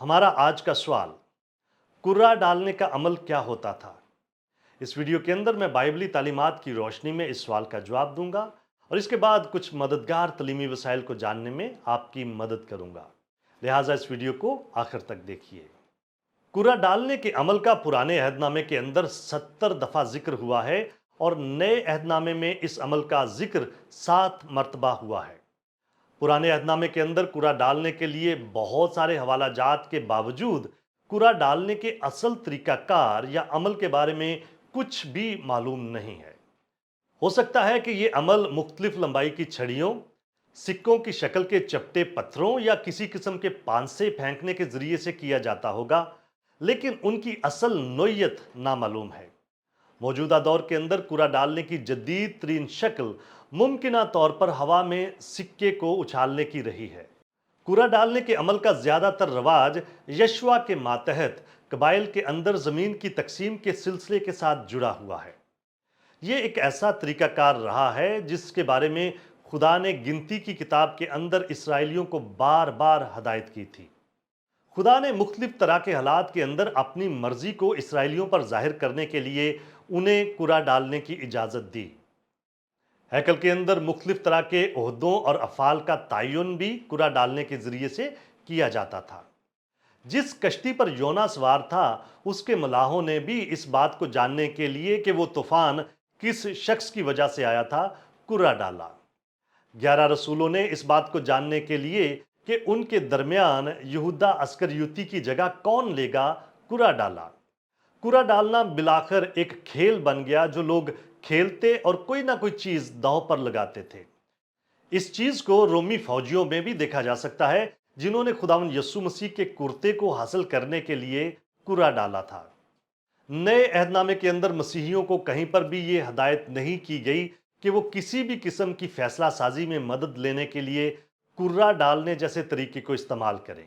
हमारा आज का सवाल, कुर्रा डालने का अमल क्या होता था? इस वीडियो के अंदर मैं बाइबली तालीमात की रोशनी में इस सवाल का जवाब दूंगा और इसके बाद कुछ मददगार तलीमी वसाइल को जानने में आपकी मदद करूंगा। लिहाजा इस वीडियो को आखिर तक देखिए। कुर्रा डालने के अमल का पुराने अहदनामे के अंदर 70 दफा जिक्र हुआ है और नए अहदनामे में इस अमल का जिक्र 7 मरतबा हुआ है। पुराने अहदनामे के अंदर कुर्रा डालने के लिए बहुत सारे हवाला जात के बावजूद कुर्रा डालने के असल तरीकाकार या अमल के बारे में कुछ भी मालूम नहीं है। हो सकता है कि यह अमल मुख्तलिफ लंबाई की छड़ियों, सिक्कों की शक्ल के चपटे पत्थरों या किसी किस्म के पांसे फेंकने के जरिए से किया जाता होगा, लेकिन उनकी असल नोयत नामालूम है। मौजूदा दौर के अंदर कुर्रा डालने की जदीद तरीन शक्ल मुमकिना तौर पर हवा में सिक्के को उछालने की रही है। कुर्रा डालने के अमल का ज्यादातर रवाज यशवा के मातहत कबाइल के अंदर जमीन की तकसीम के सिलसिले के साथ जुड़ा हुआ है। यह एक ऐसा तरीकाकार रहा है जिसके बारे में खुदा ने गिनती की किताब के अंदर इसराइलियों को बार बार हदायत की थी। खुदा ने मुख्तलिफ तरह के हालात के अंदर अपनी मर्जी को इसराइलियों पर जाहिर करने के लिए उन्हें कुर्रा डालने की इजाज़त दी। हैकल के अंदर मुख्तलिफ तरह के ओहदों और अफ़ाल का तयन भी कुर्रा डालने के ज़रिए से किया जाता था। जिस कश्ती पर योना सवार था, उसके मलाहों ने भी इस बात को जानने के लिए कि वो तूफान किस शख्स की वजह से आया था, कुर्रा डाला। 11 रसूलों ने इस बात को जानने के लिए कि उनके दरमियान यहूदा अस्करियुती की जगह कौन लेगा, कुर्रा डाला। कुर्रा डालना बिलाखिर एक खेल बन गया जो लोग खेलते और कोई ना कोई चीज दांव पर लगाते थे। इस चीज को रोमी फौजियों में भी देखा जा सकता है, जिन्होंने खुदावंद यीशु मसीह के कुर्ते को हासिल करने के लिए कुर्रा डाला था। नए अहदनामे के अंदर मसीहियों को कहीं पर भी यह हदायत नहीं की गई कि वो किसी भी किस्म की फैसला साजी में मदद लेने के लिए कुर्रा डालने जैसे तरीके को इस्तेमाल करें।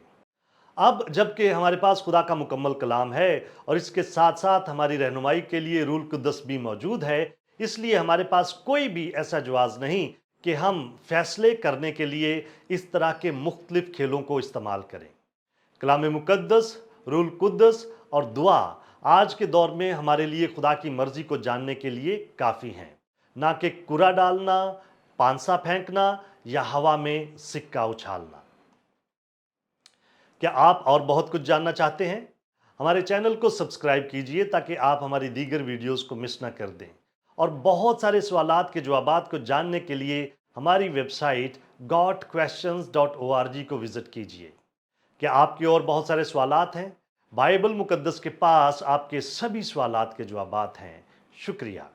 अब जबकि हमारे पास खुदा का मुकम्मल कलाम है और इसके साथ साथ हमारी रहनुमाई के लिए रूल कुद्दस भी मौजूद है, इसलिए हमारे पास कोई भी ऐसा जवाज नहीं कि हम फैसले करने के लिए इस तरह के मुख्तलिफ खेलों को इस्तेमाल करें। कलाम मुकद्दस, रूल कुद्दस और दुआ आज के दौर में हमारे लिए खुदा की मर्जी को जानने के लिए काफ़ी हैं, ना कि कुर्रा डालना, पांसा फेंकना या हवा में सिक्का उछालना। क्या आप और बहुत कुछ जानना चाहते हैं? हमारे चैनल को सब्सक्राइब कीजिए ताकि आप हमारी दीगर वीडियोस को मिस ना कर दें। और बहुत सारे सवालात के जवाबात को जानने के लिए हमारी वेबसाइट gotquestions.org को विजिट कीजिए। क्या आपके और बहुत सारे सवालात हैं? बाइबल मुकद्दस के पास आपके सभी सवालात के जवाबात हैं। शुक्रिया।